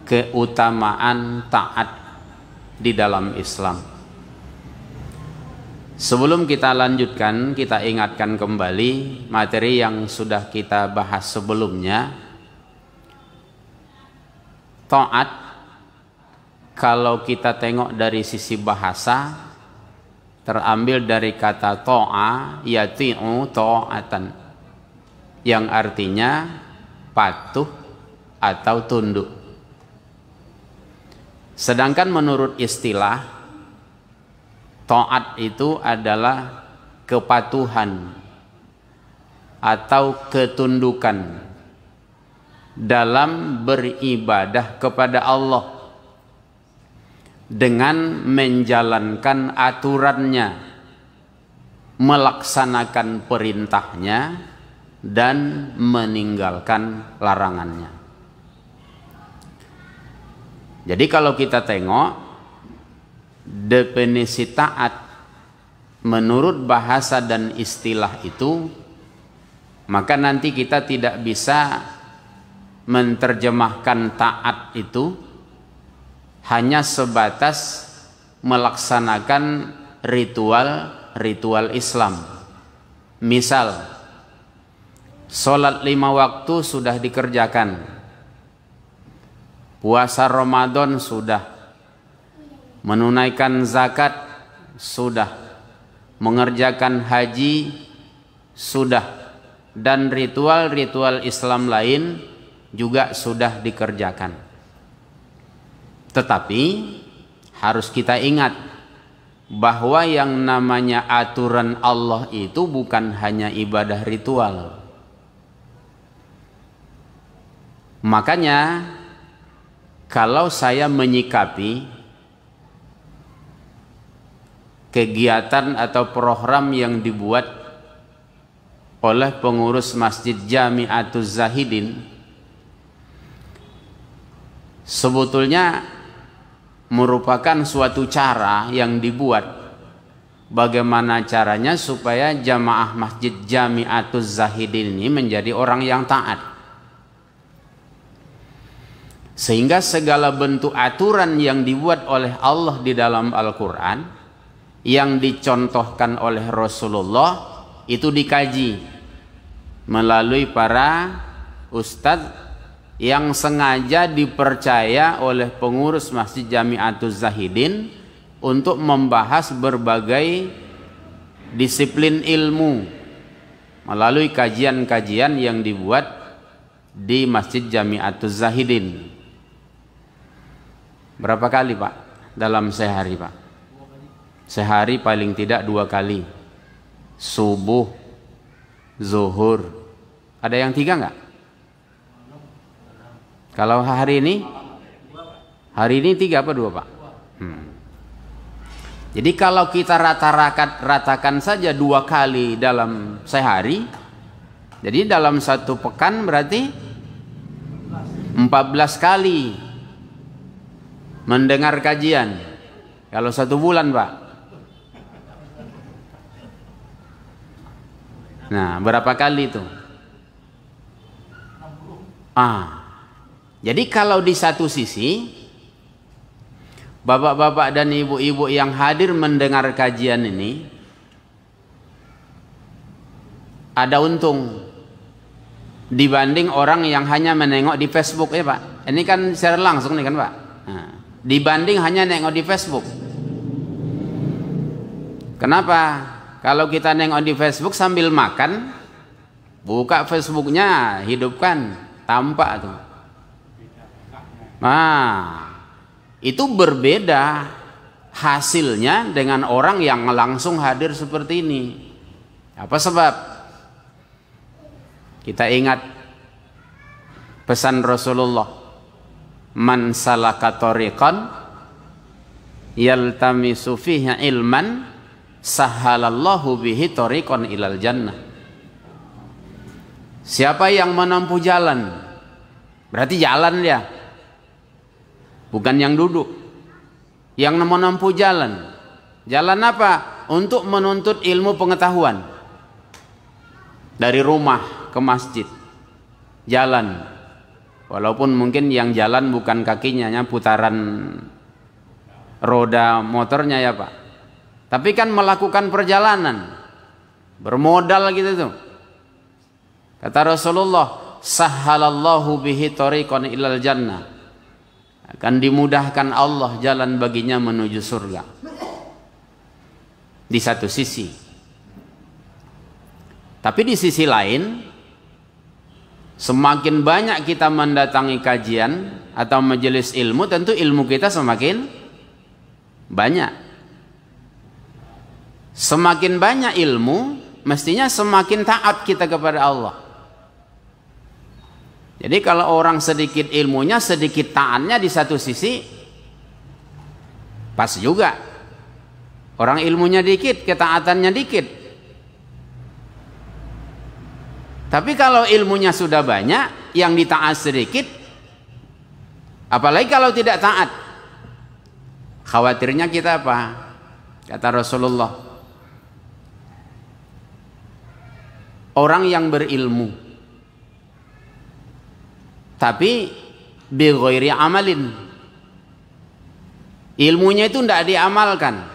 keutamaan taat di dalam Islam. Sebelum kita lanjutkan, kita ingatkan kembali materi yang sudah kita bahas sebelumnya. Taat, kalau kita tengok dari sisi bahasa, terambil dari kata to'a, yati'u to'atan, yang artinya patuh atau tunduk. Sedangkan menurut istilah, taat itu adalah kepatuhan atau ketundukan dalam beribadah kepada Allah dengan menjalankan aturannya, melaksanakan perintahnya, dan meninggalkan larangannya. Jadi kalau kita tengok definisi taat menurut bahasa dan istilah itu, maka nanti kita tidak bisa menerjemahkan taat itu hanya sebatas melaksanakan ritual Islam. Misal, sholat 5 waktu sudah dikerjakan, puasa Ramadan sudah, menunaikan zakat sudah, mengerjakan haji sudah, dan ritual-ritual Islam lain juga sudah dikerjakan. Tetapi harus kita ingat bahwa yang namanya aturan Allah itu bukan hanya ibadah ritual. Makanya kalau saya menyikapi kegiatan atau program yang dibuat oleh pengurus Masjid Jami'atuz Zahidin, sebetulnya merupakan suatu cara yang dibuat bagaimana caranya supaya jamaah Masjid Jami'atuz Zahidin ini menjadi orang yang taat. Sehingga segala bentuk aturan yang dibuat oleh Allah di dalam Al-Quran, yang dicontohkan oleh Rasulullah, itu dikaji melalui para ustadz yang sengaja dipercaya oleh pengurus Masjid Jami'atuz Zahidin untuk membahas berbagai disiplin ilmu melalui kajian-kajian yang dibuat di Masjid Jami'atuz Zahidin. Berapa kali Pak dalam sehari Pak? Sehari paling tidak 2 kali, subuh, zuhur. Ada yang 3 enggak? Kalau hari ini 3 apa 2 Pak? Jadi kalau kita ratakan saja 2 kali dalam sehari, jadi dalam 1 pekan berarti 14 kali mendengar kajian. Kalau 1 bulan Pak, nah berapa kali itu? Jadi kalau di satu sisi bapak-bapak dan ibu-ibu yang hadir mendengar kajian ini ada untung dibanding orang yang hanya menengok di Facebook ya Pak. Ini kan secara langsung nih kan Pak. Nah, dibanding hanya nengok di Facebook. Kenapa? Kalau kita nengok di Facebook sambil makan, buka Facebooknya, hidupkan, tampak tuh. Nah, itu berbeda hasilnya dengan orang yang langsung hadir seperti ini. Apa sebab? Kita ingat pesan Rasulullah, man salaka tariqan yaltamisu fihi ilman sahhalallahu bihi tariqan ilal jannah. Siapa yang menempuh jalan, berarti jalan dia, bukan yang duduk. Yang menempuh jalan, jalan apa? Untuk menuntut ilmu pengetahuan. Dari rumah ke masjid, jalan. Walaupun mungkin yang jalan bukan kakinya, putaran roda motornya ya Pak. Tapi kan melakukan perjalanan, bermodal gitu tuh. Kata Rasulullah, sahhalallahu bihi tariqan ilal jannah. Akan dimudahkan Allah jalan baginya menuju surga. Di satu sisi. Tapi di sisi lain, semakin banyak kita mendatangi kajian atau majelis ilmu, tentu ilmu kita semakin banyak. Semakin banyak ilmu, mestinya semakin taat kita kepada Allah. Jadi kalau orang sedikit ilmunya, sedikit taatnya, di satu sisi pas juga. Orang ilmunya dikit, ketaatannya dikit. Tapi kalau ilmunya sudah banyak, yang ditaat sedikit, apalagi kalau tidak taat, khawatirnya kita apa? Kata Rasulullah, orang yang berilmu tapi bi ghairi amalin, ilmunya itu tidak diamalkan.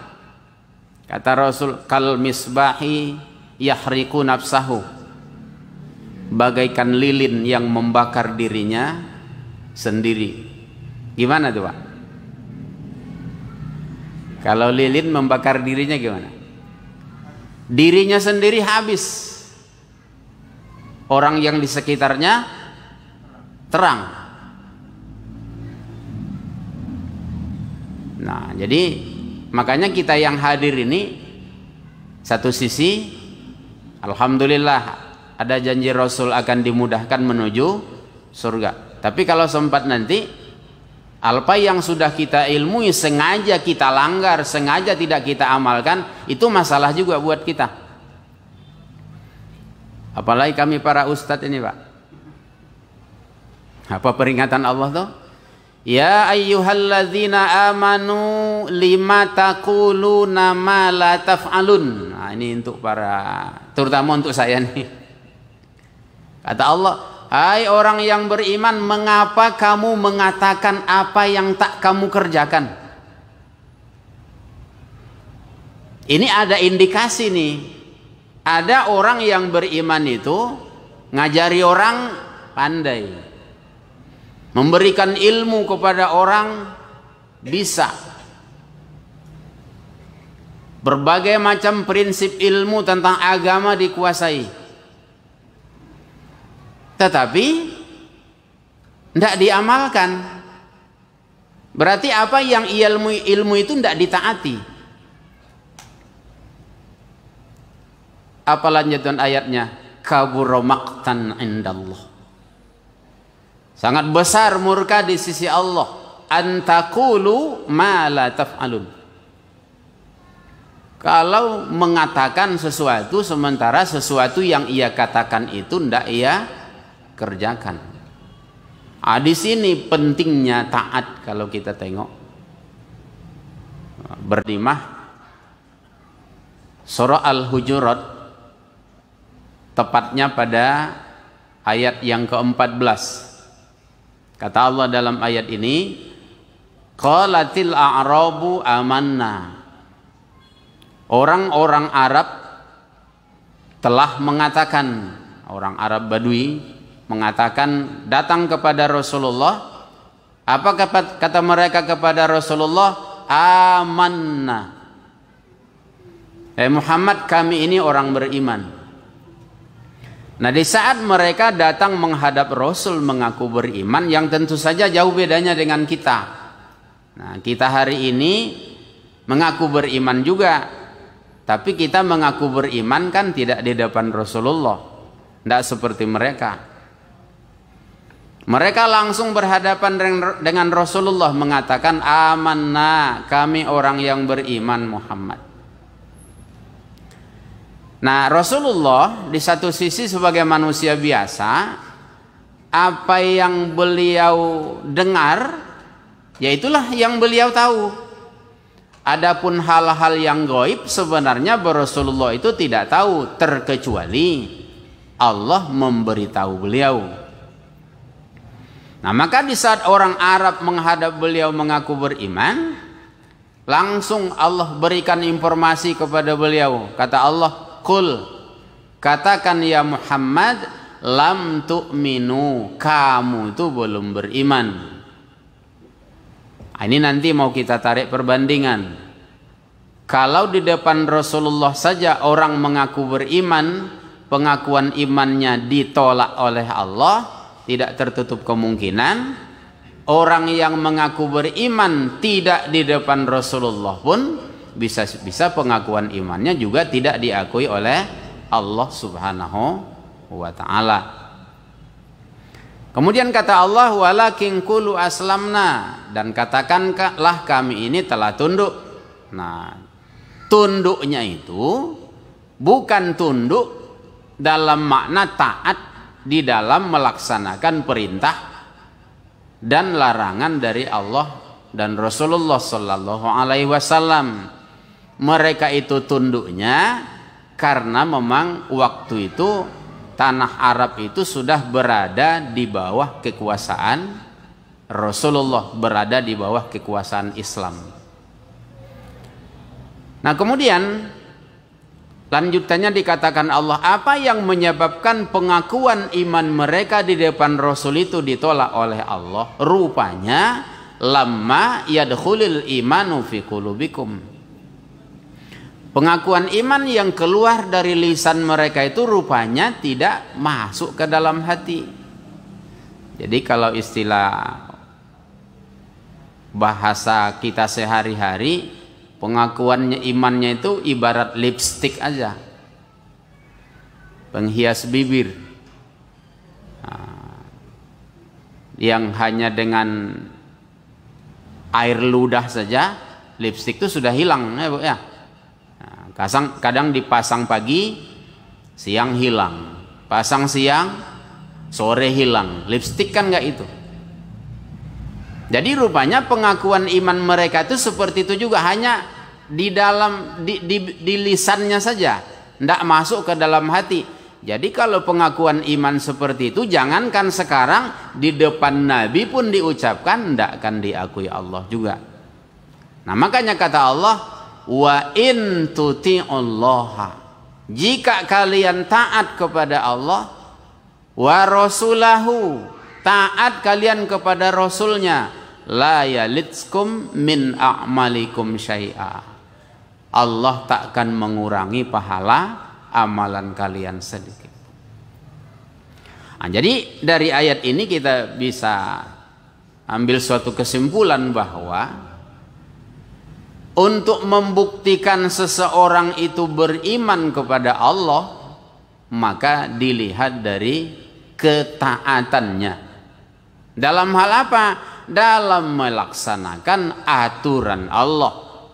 Kata Rasul, kal misbahi yahriku nafsahu, bagaikan lilin yang membakar dirinya sendiri. Gimana tuh Pak? Kalau lilin membakar dirinya gimana? Dirinya sendiri habis, orang yang di sekitarnya terang. Nah, jadi makanya kita yang hadir ini, satu sisi alhamdulillah ada janji Rasul akan dimudahkan menuju surga. Tapi kalau sempat nanti, apa yang sudah kita ilmui sengaja kita langgar, sengaja tidak kita amalkan, itu masalah juga buat kita. Apalagi kami para ustadz ini Pak. Apa peringatan Allah tuh? Ya ayyuhalladzina amanu lima taquluna ma la taf'alun. Nah, ini untuk para, terutama untuk saya nih. Kata Allah, hai orang yang beriman, mengapa kamu mengatakan apa yang tak kamu kerjakan? Ini ada indikasi nih. Ada orang yang beriman itu ngajari orang pandai, memberikan ilmu kepada orang bisa, berbagai macam prinsip ilmu tentang agama dikuasai, tetapi tidak diamalkan. Berarti apa yang ilmu itu tidak ditaati. Apa lanjutan ayatnya? Kabura maqtan indallah, sangat besar murka di sisi Allah. Antaqulu ma la taf'alun, kalau mengatakan sesuatu sementara sesuatu yang ia katakan itu tidak ia kerjakan. Di sini pentingnya taat. Kalau kita tengok berdimah surah Al-Hujurat, tepatnya pada ayat yang ke-14. Kata Allah dalam ayat ini, qalatil a'rabu amanna, orang-orang Arab telah mengatakan, orang Arab Badui mengatakan, datang kepada Rasulullah. Apa kata mereka kepada Rasulullah? Amanna, Muhammad, kami ini orang beriman. Nah, di saat mereka datang menghadap Rasul mengaku beriman, yang tentu saja jauh bedanya dengan kita. Nah, kita hari ini mengaku beriman juga, tapi kita mengaku beriman kan tidak di depan Rasulullah, tidak seperti mereka. Mereka langsung berhadapan dengan Rasulullah mengatakan, amanna, kami orang yang beriman Muhammad. Nah, Rasulullah di satu sisi sebagai manusia biasa, apa yang beliau dengar, yaitulah yang beliau tahu. Adapun hal-hal yang gaib sebenarnya Rasulullah itu tidak tahu, terkecuali Allah memberitahu beliau. Nah, maka di saat orang Arab menghadap beliau mengaku beriman, langsung Allah berikan informasi kepada beliau. Kata Allah, "Qul," katakan ya Muhammad, "lam tu'minu," kamu itu belum beriman. Nah, ini nanti mau kita tarik perbandingan. Kalau di depan Rasulullah saja orang mengaku beriman, pengakuan imannya ditolak oleh Allah, tidak tertutup kemungkinan orang yang mengaku beriman tidak di depan Rasulullah pun bisa pengakuan imannya juga tidak diakui oleh Allah Subhanahu wa ta'ala. Kemudian kata Allah, "Walakin qulu aslamna," dan katakanlah kami ini telah tunduk. Nah, tunduknya itu bukan tunduk dalam makna taat di dalam melaksanakan perintah dan larangan dari Allah dan Rasulullah Sallallahu Alaihi Wasallam. Mereka itu tunduknya karena memang waktu itu tanah Arab itu sudah berada di bawah kekuasaan Rasulullah, berada di bawah kekuasaan Islam. Nah, kemudian lanjutannya dikatakan Allah, apa yang menyebabkan pengakuan iman mereka di depan Rasul itu ditolak oleh Allah? Rupanya lamma yadkhulul imanu fi qulubikum. Pengakuan iman yang keluar dari lisan mereka itu rupanya tidak masuk ke dalam hati. Jadi kalau istilah bahasa kita sehari-hari, pengakuannya imannya itu ibarat lipstik aja, penghias bibir, yang hanya dengan air ludah saja lipstik itu sudah hilang ya Bu ya. Kadang dipasang pagi, siang hilang, pasang siang, sore hilang. Lipstik kan nggak itu. Jadi rupanya pengakuan iman mereka itu seperti itu juga, hanya di dalam di lisannya saja, tidak masuk ke dalam hati. Jadi kalau pengakuan iman seperti itu, jangankan sekarang di depan Nabi pun diucapkan, tidak akan diakui Allah juga. Nah, makanya kata Allah, "Wa in tuti'ullaha," jika kalian taat kepada Allah, "wa rasulahu," taat kalian kepada Rasulnya, "la yalitskum min a'malikum syai'a," Allah tak akan mengurangi pahala amalan kalian sedikit. Nah, jadi dari ayat ini kita bisa ambil suatu kesimpulan bahwa untuk membuktikan seseorang itu beriman kepada Allah, maka dilihat dari ketaatannya. Dalam hal apa? Dalam melaksanakan aturan Allah,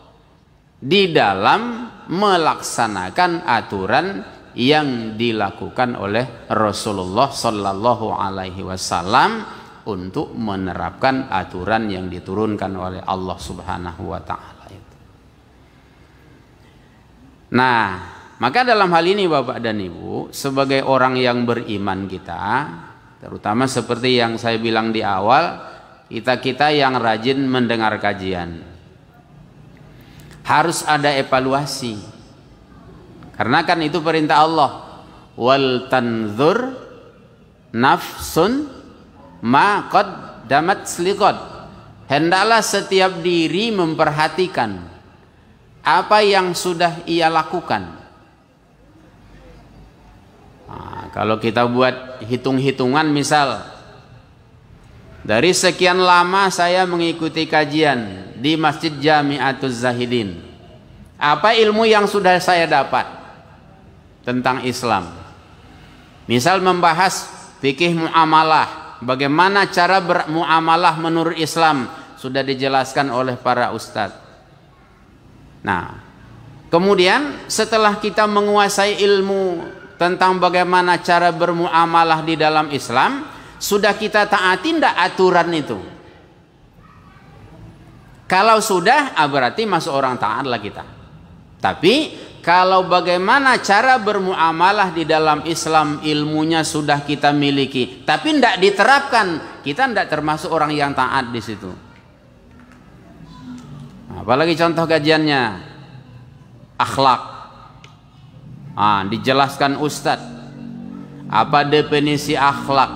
di dalam melaksanakan aturan yang dilakukan oleh Rasulullah Sallallahu Alaihi Wasallam untuk menerapkan aturan yang diturunkan oleh Allah Subhanahu Wa Taala. Nah, maka dalam hal ini Bapak dan Ibu, sebagai orang yang beriman kita, terutama seperti yang saya bilang di awal, kita yang rajin mendengar kajian, harus ada evaluasi. Karena kan itu perintah Allah, wal tanzur nafsun ma qaddamat liqad. Hendaklah setiap diri memperhatikan apa yang sudah ia lakukan. Nah, kalau kita buat hitung-hitungan, misal dari sekian lama saya mengikuti kajian di Masjid Jami'atuz Zahidin, apa ilmu yang sudah saya dapat tentang Islam? Misal membahas fikih muamalah, bagaimana cara bermuamalah menurut Islam, sudah dijelaskan oleh para ustadz. Nah, kemudian setelah kita menguasai ilmu tentang bagaimana cara bermuamalah di dalam Islam, sudah kita taati tidak aturan itu? Kalau sudah, berarti masuk orang taatlah kita. Tapi kalau bagaimana cara bermuamalah di dalam Islam, ilmunya sudah kita miliki, tapi tidak diterapkan, kita tidak termasuk orang yang taat di situ. Apalagi contoh kajiannya akhlak. Dijelaskan Ustadz apa definisi akhlak.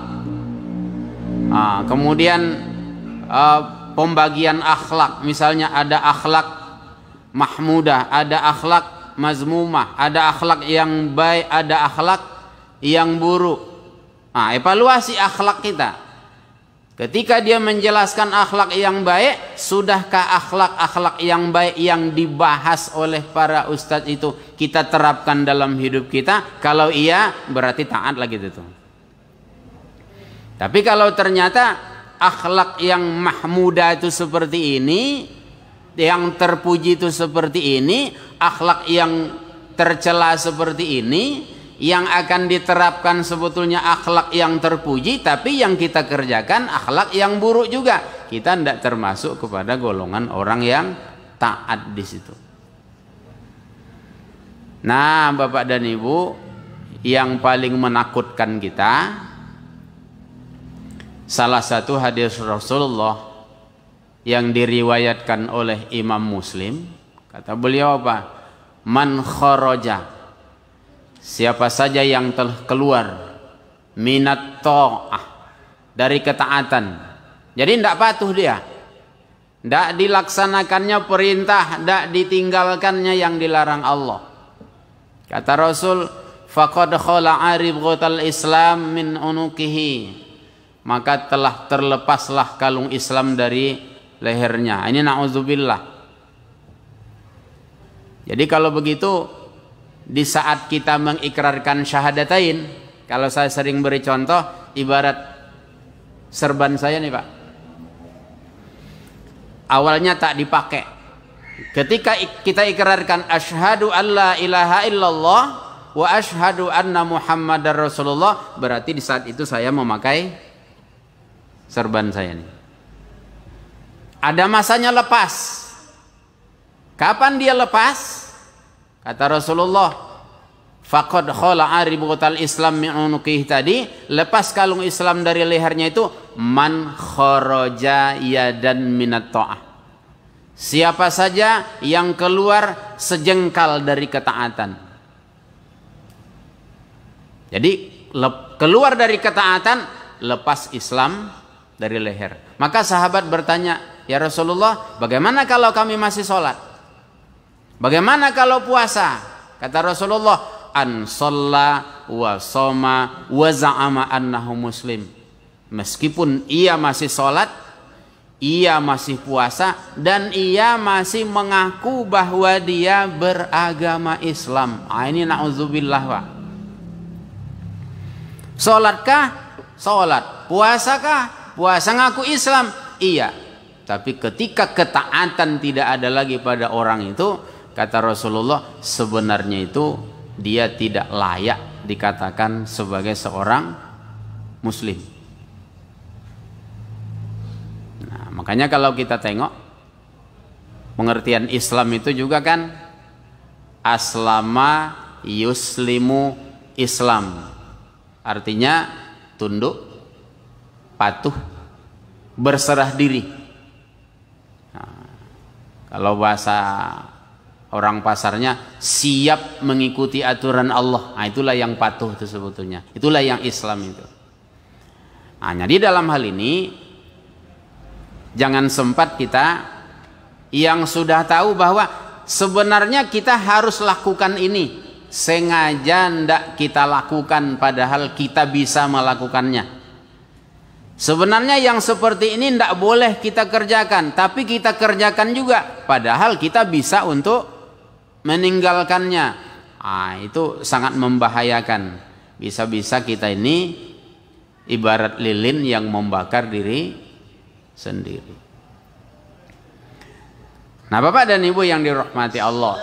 Kemudian pembagian akhlak, misalnya ada akhlak mahmudah, ada akhlak mazmumah, ada akhlak yang baik, ada akhlak yang buruk. Evaluasi akhlak kita. Ketika dia menjelaskan akhlak yang baik, sudahkah akhlak-akhlak yang baik yang dibahas oleh para ustadz itu kita terapkan dalam hidup kita? Kalau iya, berarti taat lagi itu. Tapi kalau ternyata akhlak yang mahmudah itu seperti ini, yang terpuji itu seperti ini, akhlak yang tercela seperti ini, yang akan diterapkan sebetulnya akhlak yang terpuji, tapi yang kita kerjakan akhlak yang buruk juga, kita tidak termasuk kepada golongan orang yang taat di situ. Nah, Bapak dan Ibu, yang paling menakutkan kita, salah satu hadis Rasulullah yang diriwayatkan oleh Imam Muslim, kata beliau apa? Man kharaja, siapa saja yang telah keluar minat ta'ah, dari ketaatan, jadi tidak patuh dia, tidak dilaksanakannya perintah, tidak ditinggalkannya yang dilarang Allah. Kata Rasul, faqad khala'a ribghatal Islam min unuqihi, maka telah terlepaslah kalung Islam dari lehernya. Ini na'udzubillah. Jadi kalau begitu, di saat kita mengikrarkan syahadatain, kalau saya sering beri contoh, ibarat serban saya nih Pak, awalnya tak dipakai. Ketika kita ikrarkan asyhadu alla ilaha illallah wa asyhadu anna muhammadar rasulullah, berarti di saat itu saya memakai serban saya nih. Ada masanya lepas. Kapan dia lepas? Kata Rasulullah, faqad khala'a ribghatal Islam min unuqihi, tadi lepas kalung Islam dari lehernya itu man kharaja yadan minat ta'ah, siapa saja yang keluar sejengkal dari ketaatan. Jadi keluar dari ketaatan, lepas Islam dari leher. Maka sahabat bertanya, ya Rasulullah, bagaimana kalau kami masih sholat? Bagaimana kalau puasa? Kata Rasulullah, an shalla wa shoma wa za'ama annahu muslim. Meskipun ia masih sholat, ia masih puasa, dan ia masih mengaku bahwa dia beragama Islam. Ini na'udzubillah Pak. Sholatkah? Sholat. Puasakah? Puasa, ngaku Islam? Iya. Tapi ketika ketaatan tidak ada lagi pada orang itu, kata Rasulullah, sebenarnya itu dia tidak layak dikatakan sebagai seorang muslim. Nah, makanya kalau kita tengok pengertian Islam itu juga kan aslama yuslimu Islam, artinya tunduk, patuh, berserah diri. Nah, kalau bahasa orang pasarnya, siap mengikuti aturan Allah. Nah, itulah yang patuh itu sebetulnya. Itulah yang Islam itu. Nah, jadi dalam hal ini jangan sempat kita yang sudah tahu bahwa sebenarnya kita harus lakukan ini, sengaja ndak kita lakukan padahal kita bisa melakukannya. Sebenarnya yang seperti ini ndak boleh kita kerjakan, tapi kita kerjakan juga padahal kita bisa untuk meninggalkannya. Itu sangat membahayakan. Bisa-bisa kita ini ibarat lilin yang membakar diri sendiri. Nah, Bapak dan Ibu yang dirahmati Allah,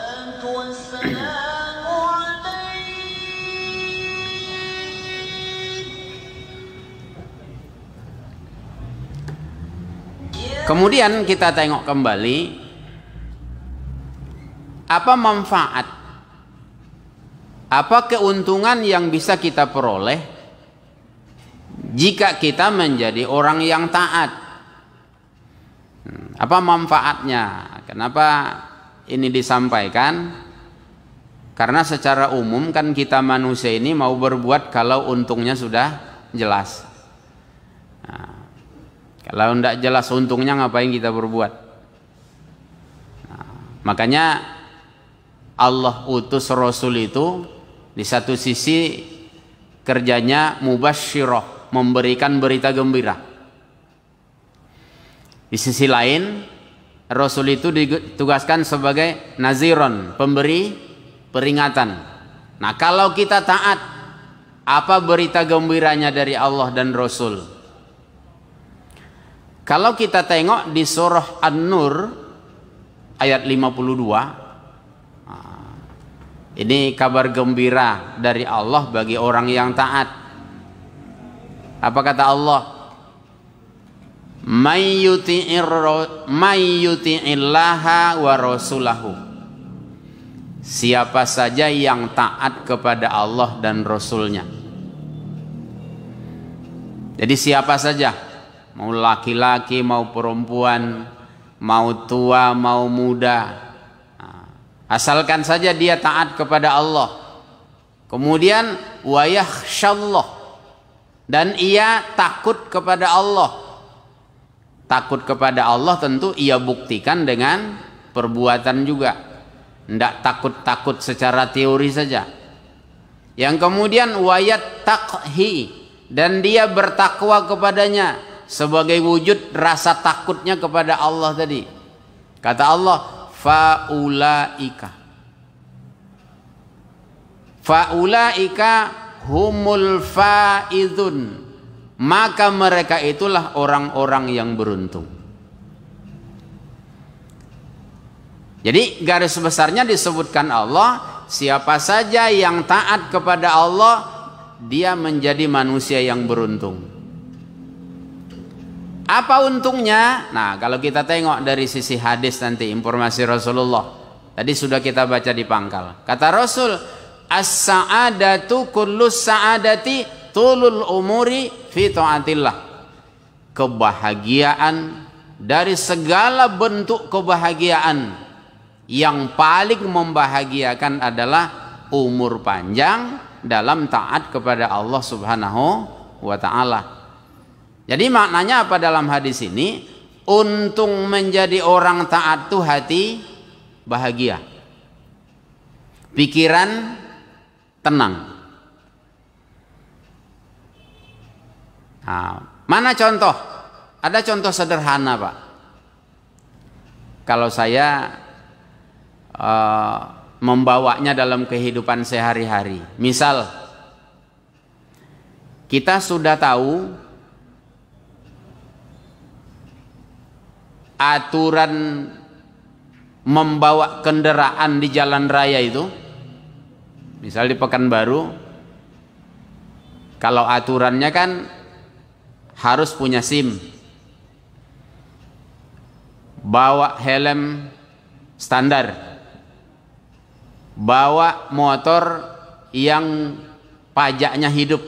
kemudian kita tengok kembali apa manfaat Apa keuntungan yang bisa kita peroleh jika kita menjadi orang yang taat? Apa manfaatnya? Kenapa ini disampaikan? Karena secara umum kan kita manusia ini mau berbuat kalau untungnya sudah jelas. Nah, kalau tidak jelas untungnya ngapain kita berbuat? Nah, makanya Allah utus Rasul itu di satu sisi kerjanya mubasyirah, memberikan berita gembira. Di sisi lain Rasul itu ditugaskan sebagai naziron, pemberi peringatan. Nah, kalau kita taat, apa berita gembiranya dari Allah dan Rasul? Kalau kita tengok di surah An-Nur ayat 52, ini kabar gembira dari Allah bagi orang yang taat. Apa kata Allah? May yuti'illaha wa rasulahu. Siapa saja yang taat kepada Allah dan Rasulnya. Jadi siapa saja, mau laki-laki, mau perempuan, mau tua, mau muda, asalkan saja dia taat kepada Allah. Kemudian wa yakhsyallah, dan ia takut kepada Allah. Takut kepada Allah tentu ia buktikan dengan perbuatan juga. Tidak takut-takut secara teori saja. Yang kemudian wa yattaqhi, dan dia bertakwa kepadanya sebagai wujud rasa takutnya kepada Allah tadi. Kata Allah, faulaika humul faizun, maka mereka itulah orang-orang yang beruntung. Jadi garis besarnya disebutkan Allah, siapa saja yang taat kepada Allah, dia menjadi manusia yang beruntung. Apa untungnya? Nah, kalau kita tengok dari sisi hadis nanti, informasi Rasulullah tadi sudah kita baca di pangkal. Kata Rasul, as-sa'adatu kullu sa'adati tulul umuri fi ta'atillah. Kebahagiaan dari segala bentuk kebahagiaan, yang paling membahagiakan adalah umur panjang dalam taat kepada Allah Subhanahu wa ta'ala. Jadi maknanya apa dalam hadis ini? Untung menjadi orang taat itu hati bahagia, pikiran tenang. Nah, mana contoh? Ada contoh sederhana, Pak. Kalau saya membawanya dalam kehidupan sehari-hari. Misal, kita sudah tahu aturan membawa kendaraan di jalan raya itu. Misal di Pekanbaru, kalau aturannya kan harus punya SIM, bawa helm standar, bawa motor yang pajaknya hidup.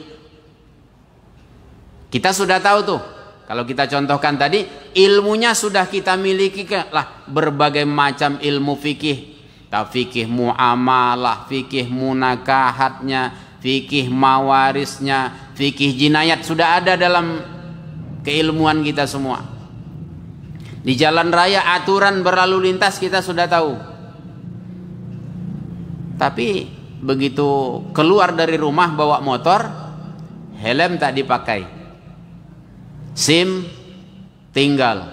Kita sudah tahu tuh. Kalau kita contohkan tadi, ilmunya sudah kita miliki lah, berbagai macam ilmu fikih. Fikih muamalah, fikih munakahatnya, fikih mawarisnya, fikih jinayat, sudah ada dalam keilmuan kita semua. Di jalan raya aturan berlalu lintas kita sudah tahu. Tapi begitu keluar dari rumah bawa motor, helm tak dipakai, SIM tinggal,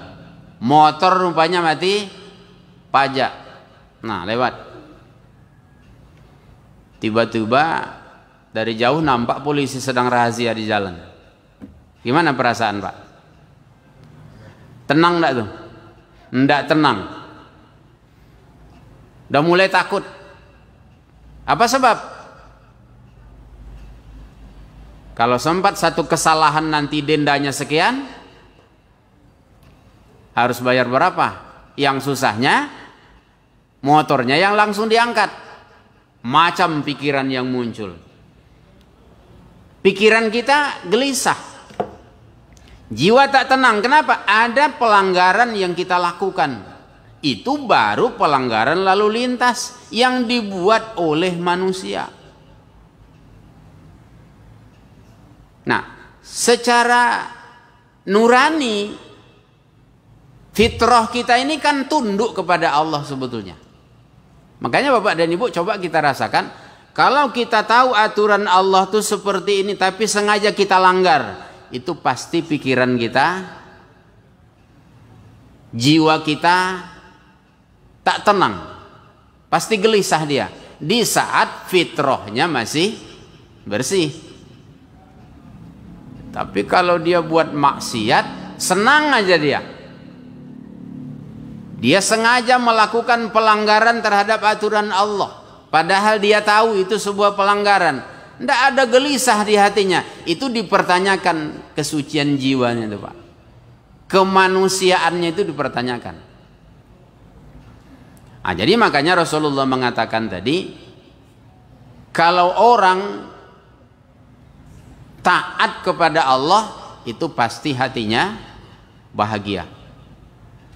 motor rupanya mati pajak. Nah, lewat. Tiba-tiba dari jauh nampak polisi sedang razia di jalan. Gimana perasaan, Pak? Tenang enggak tuh? Enggak tenang. Udah mulai takut. Apa sebab? Kalau sempat satu kesalahan nanti dendanya sekian, harus bayar berapa? Yang susahnya motornya yang langsung diangkat. macam pikiran yang muncul. Pikiran kita gelisah, jiwa tak tenang. Kenapa? Ada pelanggaran yang kita lakukan. Itu baru pelanggaran lalu lintas yang dibuat oleh manusia. Nah, secara nurani, fitrah kita ini kan tunduk kepada Allah sebetulnya. Makanya Bapak dan Ibu coba kita rasakan, kalau kita tahu aturan Allah tuh seperti ini tapi sengaja kita langgar, itu pasti pikiran kita, jiwa kita tak tenang, pasti gelisah dia di saat fitrahnya masih bersih. Tapi kalau dia buat maksiat, senang aja dia. Dia sengaja melakukan pelanggaran terhadap aturan Allah, padahal dia tahu itu sebuah pelanggaran. Tidak ada gelisah di hatinya. Itu dipertanyakan kesucian jiwanya itu, Pak. Kemanusiaannya itu dipertanyakan. Nah, jadi makanya Rasulullah mengatakan tadi, kalau orang taat kepada Allah, itu pasti hatinya bahagia.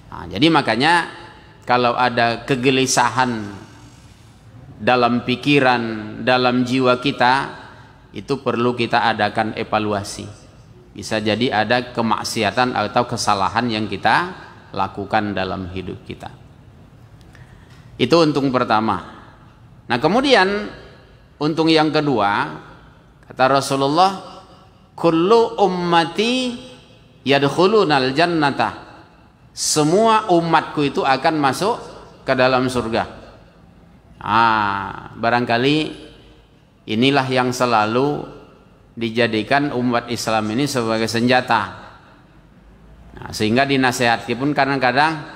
Nah, jadi makanya kalau ada kegelisahan dalam pikiran, dalam jiwa kita, itu perlu kita adakan evaluasi. Bisa jadi ada kemaksiatan atau kesalahan yang kita lakukan dalam hidup kita. Itu untung pertama. Nah, kemudian untung yang kedua, kata Rasulullah, kullu ummati yadkhulunal jannata. Semua umatku itu akan masuk ke dalam surga. Barangkali inilah yang selalu dijadikan umat Islam ini sebagai senjata. Nah, sehingga dinasehati pun kadang-kadang,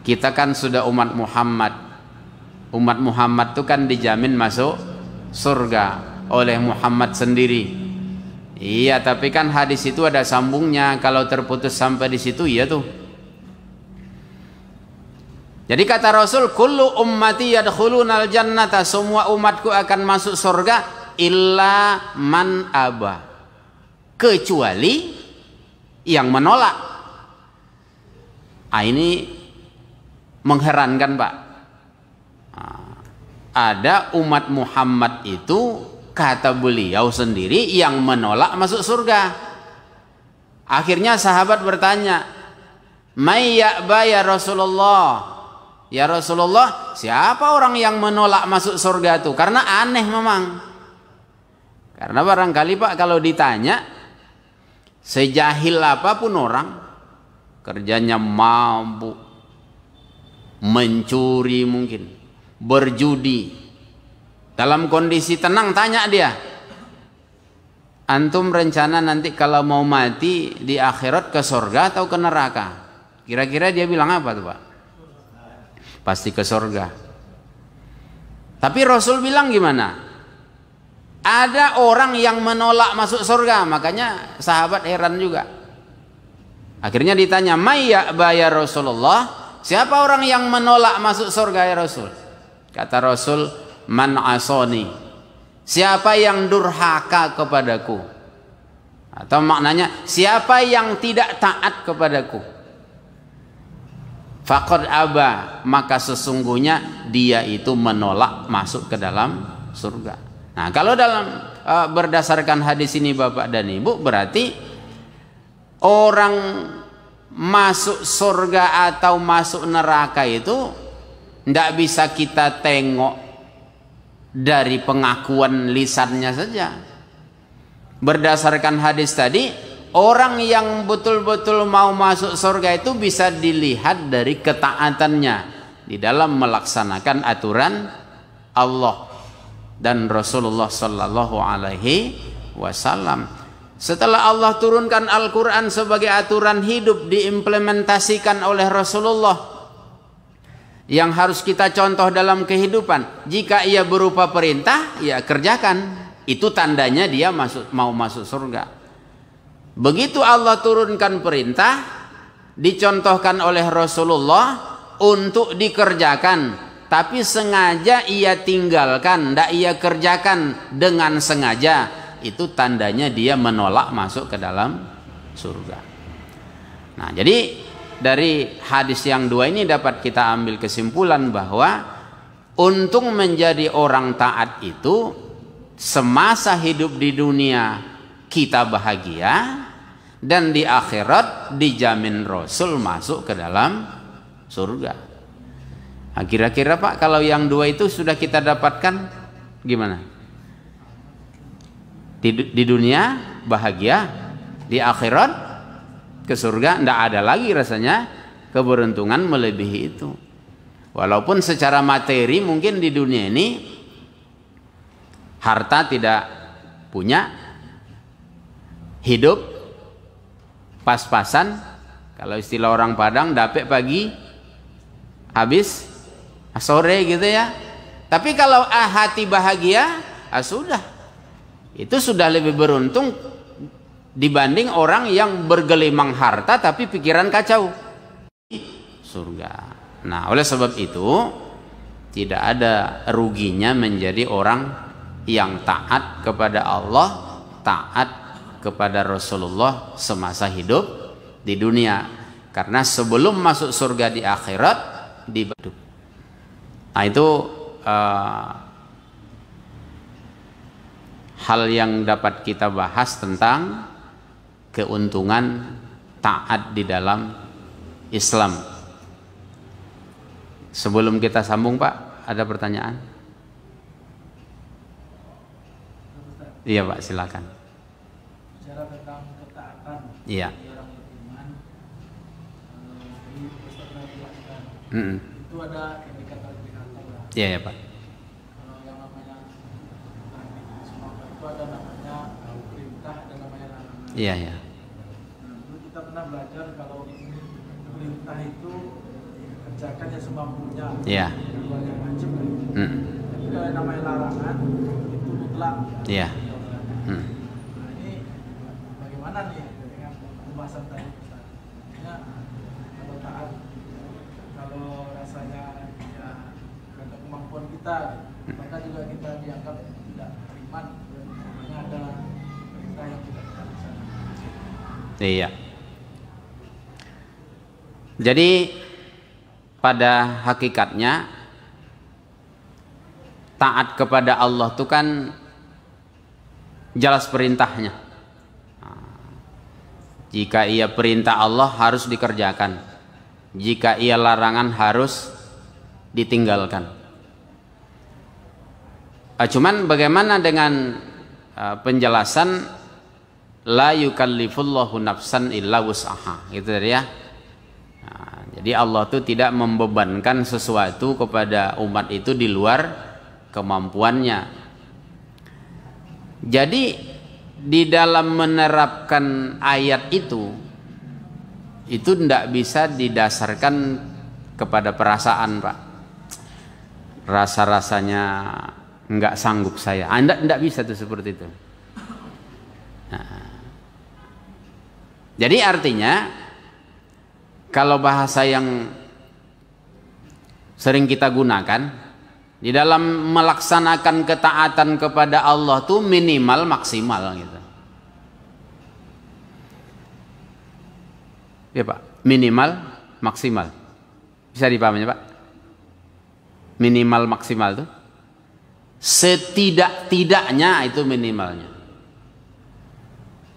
kita kan sudah umat Muhammad. Umat Muhammad itu kan dijamin masuk surga oleh Muhammad sendiri. Iya, tapi kan hadis itu ada sambungnya. Kalau terputus sampai di situ, iya tuh. Jadi kata Rasul, kullu ummati yadkhulunal jannata, semua umatku akan masuk surga illa man aba, kecuali yang menolak. Ini mengherankan, Pak. Ada umat Muhammad itu, kata beliau sendiri, yang menolak masuk surga. Akhirnya sahabat bertanya, "May ya'ba ya Rasulullah?" Ya Rasulullah, siapa orang yang menolak masuk surga itu? Karena aneh memang. Karena barangkali, Pak, kalau ditanya, sejahil apapun orang, kerjanya mabuk, mencuri mungkin, berjudi, dalam kondisi tenang, tanya dia, antum rencana nanti kalau mau mati di akhirat ke surga atau ke neraka? Kira-kira dia bilang apa tuh, Pak? Pasti ke surga. Tapi Rasul bilang gimana? Ada orang yang menolak masuk surga. Makanya sahabat heran juga. Akhirnya ditanya, "May ya'ba ya Rasulullah?" Siapa orang yang menolak masuk surga ya Rasul? Kata Rasul, "Man asoni." Siapa yang durhaka kepadaku? Atau maknanya, siapa yang tidak taat kepadaku? Faqad aba, maka sesungguhnya dia itu menolak masuk ke dalam surga. Nah, kalau dalam berdasarkan hadis ini Bapak dan Ibu, berarti orang masuk surga atau masuk neraka itu tidak bisa kita tengok dari pengakuan lisannya saja. Berdasarkan hadis tadi, orang yang betul-betul mau masuk surga itu bisa dilihat dari ketaatannya di dalam melaksanakan aturan Allah dan Rasulullah Sallallahu Alaihi Wasallam. Setelah Allah turunkan Al-Quran sebagai aturan hidup, diimplementasikan oleh Rasulullah yang harus kita contoh dalam kehidupan. Jika ia berupa perintah, ya kerjakan. Itu tandanya dia mau masuk surga. Begitu Allah turunkan perintah, dicontohkan oleh Rasulullah untuk dikerjakan, tapi sengaja ia tinggalkan, tidak ia kerjakan dengan sengaja, itu tandanya dia menolak masuk ke dalam surga. Nah, jadi dari hadis yang dua ini dapat kita ambil kesimpulan bahwa untuk menjadi orang taat itu semasa hidup di dunia kita bahagia, dan di akhirat dijamin Rasul masuk ke dalam surga. Nah, kira-kira Pak, kalau yang dua itu sudah kita dapatkan gimana? Di dunia bahagia, di akhirat ke surga, tidak ada lagi rasanya keberuntungan melebihi itu. Walaupun secara materi mungkin di dunia ini harta tidak punya, hidup pas-pasan, kalau istilah orang Padang, dapet pagi habis sore gitu ya. Tapi kalau hati bahagia, sudah, itu sudah lebih beruntung dibanding orang yang bergelimang harta tapi pikiran kacau. Surga. Nah, oleh sebab itu tidak ada ruginya menjadi orang yang taat kepada Allah, taat kepada Rasulullah semasa hidup di dunia. Karena sebelum masuk surga di akhirat dibantu. Nah, itu hal yang dapat kita bahas tentang keuntungan taat di dalam Islam. Sebelum kita sambung Pak, ada pertanyaan? Iya Pak, silakan. Bicara tentang ketaatan. Iya. Orang beriman, itu ada indikator-indikator. Iya ya Pak. Kalau yang namanya semua itu ada namanya perintah, ada namanya larangan. Iya ya. Nah, dulu kita pernah belajar kalau perintah itu kerjakan yang semampunya. Iya. Kalau yang wajib kan. Tapi kalau yang namanya larangan itu mutlak. Iya. Nah, ini bagaimana nih dengan pembahasan tadi? Misalnya kalau taat, kalau rasanya ya karena kemampuan kita, maka juga kita dianggap tidak beriman. Makanya ada perintah yang tidak kita bisa. Iya. Jadi pada hakikatnya taat kepada Allah itu kan jelas perintahnya. Jika ia perintah Allah harus dikerjakan, jika ia larangan harus ditinggalkan. Cuman bagaimana dengan penjelasan la yukallifullahu nafsan illa wus'aha, gitu ya. Jadi Allah itu tidak membebankan sesuatu kepada umat itu di luar kemampuannya. Jadi di dalam menerapkan ayat itu tidak bisa didasarkan kepada perasaan Pak. Rasa-rasanya nggak sanggup saya. Anda tidak bisa tuh seperti itu. Nah, jadi artinya kalau bahasa yang sering kita gunakan di dalam melaksanakan ketaatan kepada Allah tuh minimal maksimal gitu. Ya Pak, minimal maksimal. Bisa dipahami Pak? Minimal maksimal tuh setidak-tidaknya itu minimalnya.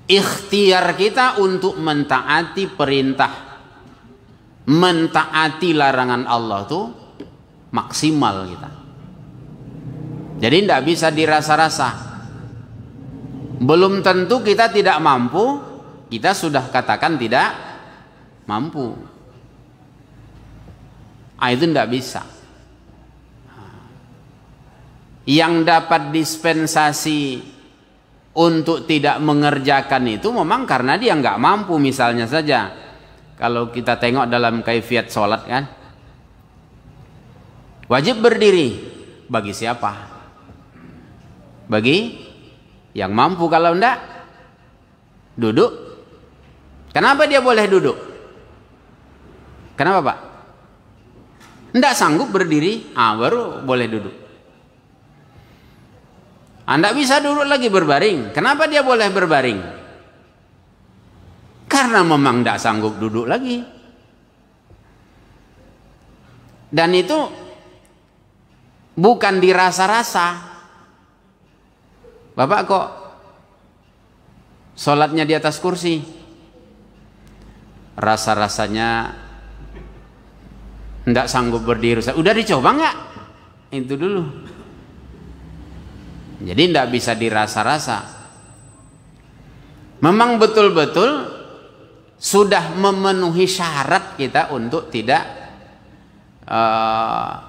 Ikhtiar kita untuk mentaati perintah, mentaati larangan Allah tuh maksimal kita. Jadi tidak bisa dirasa-rasa. Belum tentu kita tidak mampu, kita sudah katakan tidak mampu. Itu tidak bisa. Yang dapat dispensasi untuk tidak mengerjakan itu memang karena dia nggak mampu. Misalnya saja kalau kita tengok dalam kaifiat sholat kan, wajib berdiri bagi siapa? Bagi yang mampu. Kalau enggak, duduk. Kenapa dia boleh duduk? Kenapa Pak? Tidak sanggup berdiri, baru boleh duduk. Anda bisa duduk lagi berbaring. Kenapa dia boleh berbaring? Karena memang tidak sanggup duduk lagi. Dan itu bukan dirasa-rasa. Bapak kok sholatnya di atas kursi? Rasa-rasanya tidak sanggup berdiri. Udah dicoba nggak? Itu dulu. Jadi tidak bisa dirasa-rasa. Memang betul-betul sudah memenuhi syarat kita untuk tidak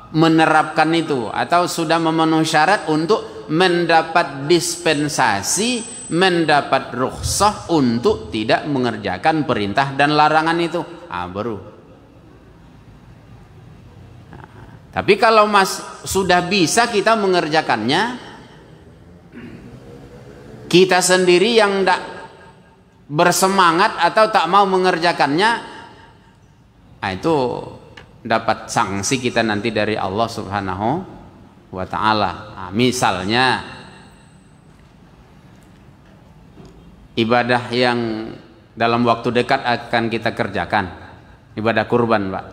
menerapkan itu, atau sudah memenuhi syarat untuk mendapat dispensasi, mendapat rukhsah untuk tidak mengerjakan perintah dan larangan itu, baru. Tapi kalau sudah bisa kita mengerjakannya, kita sendiri yang tidak bersemangat atau tak mau mengerjakannya, itu dapat sanksi kita nanti dari Allah Subhanahu wa ta'ala. Misalnya ibadah yang dalam waktu dekat akan kita kerjakan, ibadah kurban, Pak.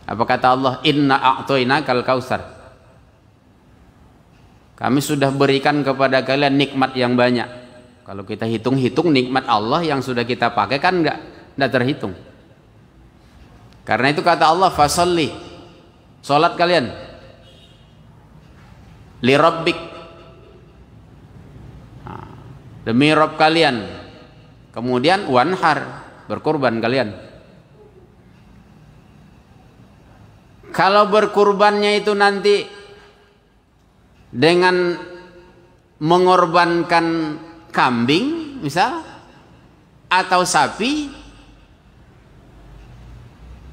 Apa kata Allah? Inna a'toinakal kausar. Kami sudah berikan kepada kalian nikmat yang banyak. Kalau kita hitung-hitung nikmat Allah yang sudah kita pakai kan enggak terhitung. Karena itu kata Allah, fasalli, salat kalian li rabbik, demi Rabb kalian. Kemudian wanhar, berkurban kalian. Kalau berkurbannya itu nanti dengan mengorbankan kambing misal atau sapi,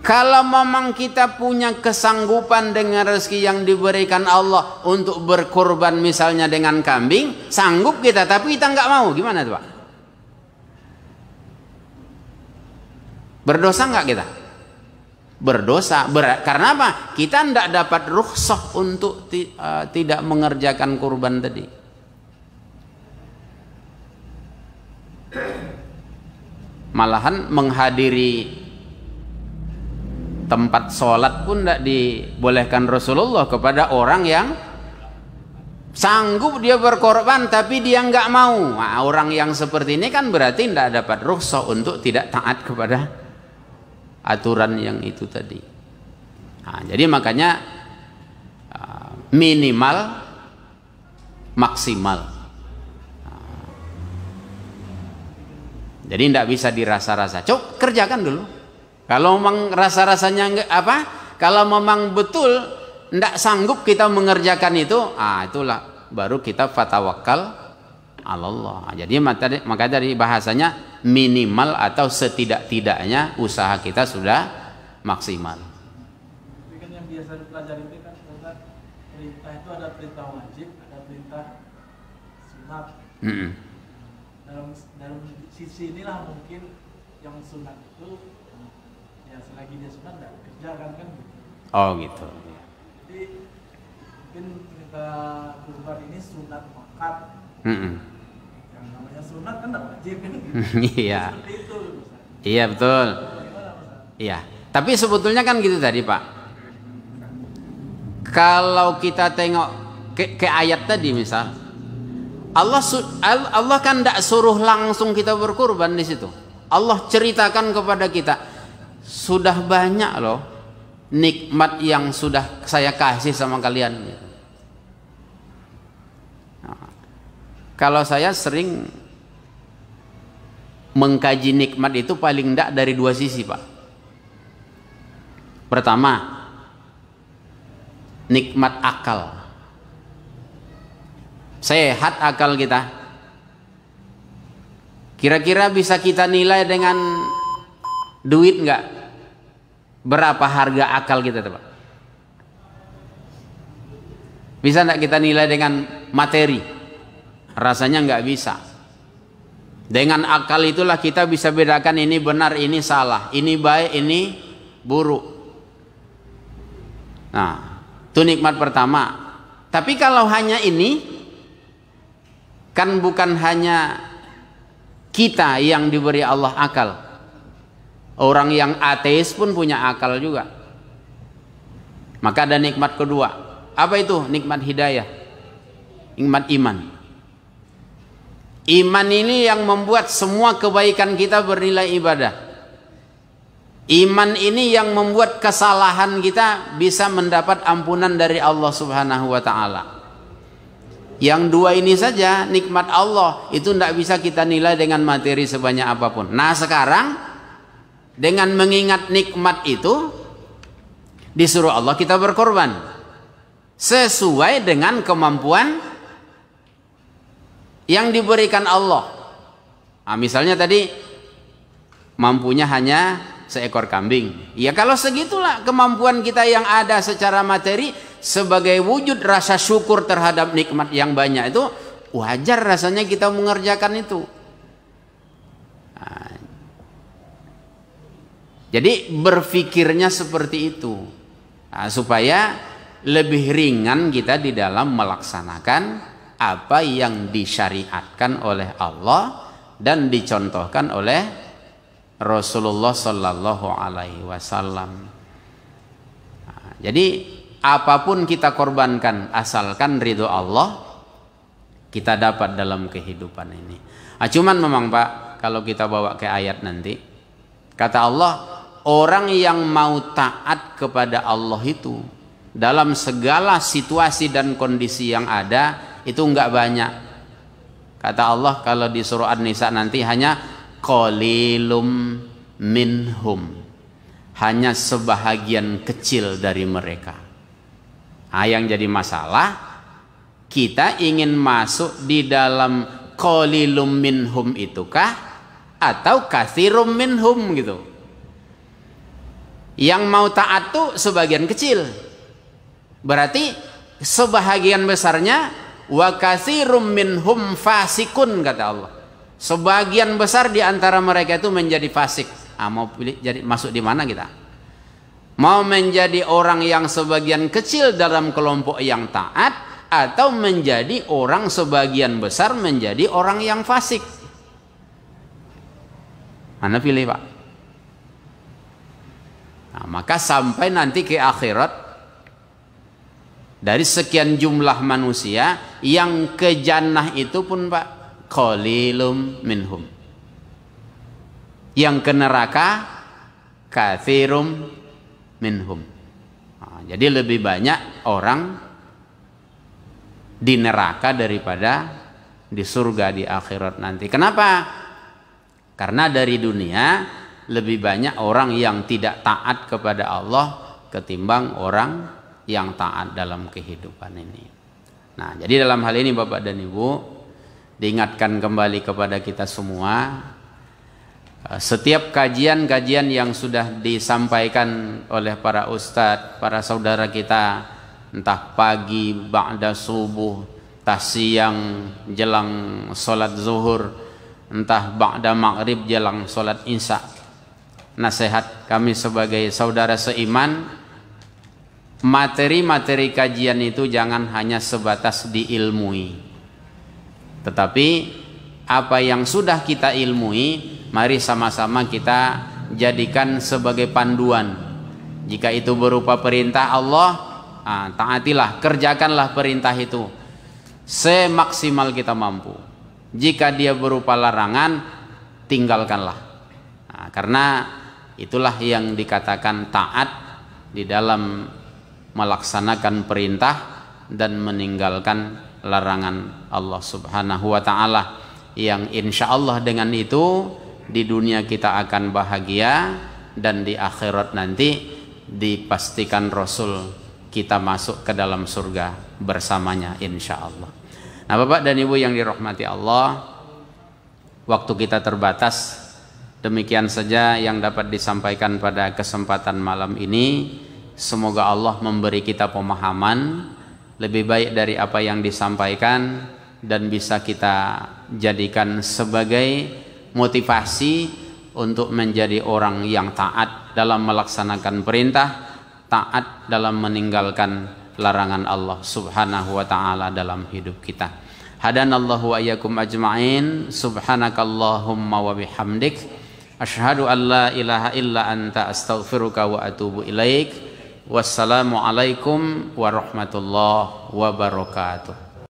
kalau memang kita punya kesanggupan dengan rezeki yang diberikan Allah untuk berkorban misalnya dengan kambing, sanggup kita, tapi kita nggak mau, gimana tuh Pak? Berdosa nggak kita? Berdosa. Karena apa? Kita tidak dapat rukhsah untuk tidak mengerjakan kurban tadi. Malahan menghadiri tempat sholat pun tidak dibolehkan Rasulullah kepada orang yang sanggup dia berkorban tapi dia nggak mau. Nah, orang yang seperti ini kan berarti tidak dapat rukhsah untuk tidak taat kepada aturan yang itu tadi. Nah, jadi makanya minimal maksimal. Jadi tidak bisa dirasa-rasa. Coba kerjakan dulu. Kalau memang rasa-rasanya kalau memang betul tidak sanggup kita mengerjakan itu, itulah baru kita fatawakal Allah. Jadi maka dari bahasanya minimal atau setidak-tidaknya usaha kita sudah maksimal. Tapi kan yang biasa dipelajari itu kan perintah itu ada perintah wajib, ada perintah sunat. Dalam sisi inilah mungkin yang sunat itu ya selagi dia sunat nggak kerjakan kan gitu. Oh gitu. Jadi mungkin perintah kurban ini sunat muakkad. Yang namanya sunat kan nggak wajib kan gitu. Iya. Seperti itu. Iya betul. Iya. Tapi sebetulnya kan gitu tadi Pak. Kalau kita tengok ke ayat tadi misal, Allah kan tidak suruh langsung kita berkurban di situ. Allah ceritakan kepada kita, sudah banyak loh nikmat yang sudah saya kasih sama kalian. Nah, kalau saya sering mengkaji nikmat itu paling tidak dari dua sisi Pak. Pertama, nikmat akal. Sehat akal kita. Kira-kira bisa kita nilai dengan duit enggak? Berapa harga akal kita Pak? Bisa enggak kita nilai dengan materi? Rasanya enggak bisa. Dengan akal itulah kita bisa bedakan ini benar, ini salah, ini baik, ini buruk. Nah, itu nikmat pertama. Tapi kalau hanya ini, kan bukan hanya kita yang diberi Allah akal. Orang yang ateis pun punya akal juga. Maka ada nikmat kedua. Apa itu? Nikmat hidayah. Nikmat iman. Iman ini yang membuat semua kebaikan kita bernilai ibadah. Iman ini yang membuat kesalahan kita bisa mendapat ampunan dari Allah Subhanahu wa ta'ala. Yang dua ini saja nikmat Allah itu tidak bisa kita nilai dengan materi sebanyak apapun. Nah sekarang dengan mengingat nikmat itu disuruh Allah kita berkorban sesuai dengan kemampuan yang diberikan Allah. Nah, misalnya tadi mampunya hanya seekor kambing. Ya kalau segitulah kemampuan kita yang ada secara materi sebagai wujud rasa syukur terhadap nikmat yang banyak itu wajar rasanya kita mengerjakan itu. Nah, jadi berpikirnya seperti itu. Nah, supaya lebih ringan kita di dalam melaksanakan apa yang disyariatkan oleh Allah dan dicontohkan oleh Rasulullah Sallallahu Alaihi Wasallam. Nah, jadi apapun kita korbankan asalkan ridho Allah kita dapat dalam kehidupan ini. Nah, cuman memang Pak, kalau kita bawa ke ayat nanti, kata Allah, orang yang mau taat kepada Allah itu dalam segala situasi dan kondisi yang ada itu enggak banyak. Kata Allah kalau di surah An-Nisa nanti hanya qalilum minhum, hanya sebahagian kecil dari mereka. Nah, yang jadi masalah kita ingin masuk di dalam qalilum minhum itukah atau katsirum minhum gitu. Yang mau taat tuh sebagian kecil, berarti sebahagian besarnya wa katsirum minhum fasikun, kata Allah. Sebagian besar di antara mereka itu menjadi fasik. Mau pilih jadi masuk di mana kita? Mau menjadi orang yang sebagian kecil dalam kelompok yang taat atau menjadi orang sebagian besar menjadi orang yang fasik? Mana pilih Pak? Nah, maka sampai nanti ke akhirat dari sekian jumlah manusia yang ke jannah itu pun Pak qalilum minhum, yang ke neraka katsirum minhum. Nah, jadi lebih banyak orang di neraka daripada di surga di akhirat nanti. Kenapa? Karena dari dunia lebih banyak orang yang tidak taat kepada Allah ketimbang orang yang taat dalam kehidupan ini. Nah, jadi dalam hal ini Bapak dan Ibu diingatkan kembali kepada kita semua, setiap kajian-kajian yang sudah disampaikan oleh para ustadz, para saudara kita, entah pagi ba'da subuh, entah siang jelang sholat zuhur, entah ba'da maghrib jelang sholat isya, nasihat kami sebagai saudara seiman, materi-materi kajian itu jangan hanya sebatas diilmui, tetapi apa yang sudah kita ilmui mari sama-sama kita jadikan sebagai panduan. Jika itu berupa perintah Allah, taatilah, kerjakanlah perintah itu semaksimal kita mampu. Jika dia berupa larangan, tinggalkanlah. Nah, karena itulah yang dikatakan taat di dalam melaksanakan perintah dan meninggalkan larangan Allah Subhanahu wa ta'ala, yang insya Allah dengan itu di dunia kita akan bahagia dan di akhirat nanti dipastikan Rasul kita masuk ke dalam surga bersamanya insya Allah. Nah Bapak dan Ibu yang dirahmati Allah, waktu kita terbatas, demikian saja yang dapat disampaikan pada kesempatan malam ini. Semoga Allah memberi kita pemahaman lebih baik dari apa yang disampaikan dan bisa kita jadikan sebagai motivasi untuk menjadi orang yang taat dalam melaksanakan perintah, taat dalam meninggalkan larangan Allah Subhanahu wa taala dalam hidup kita. Hadanallahu wa iyyakum ajma'in. Subhanakallahumma wa bihamdik asyhadu an la ilaha illa anta astaghfiruka wa atubu ilaik. Wassalamu alaikum warahmatullahi wabarakatuh.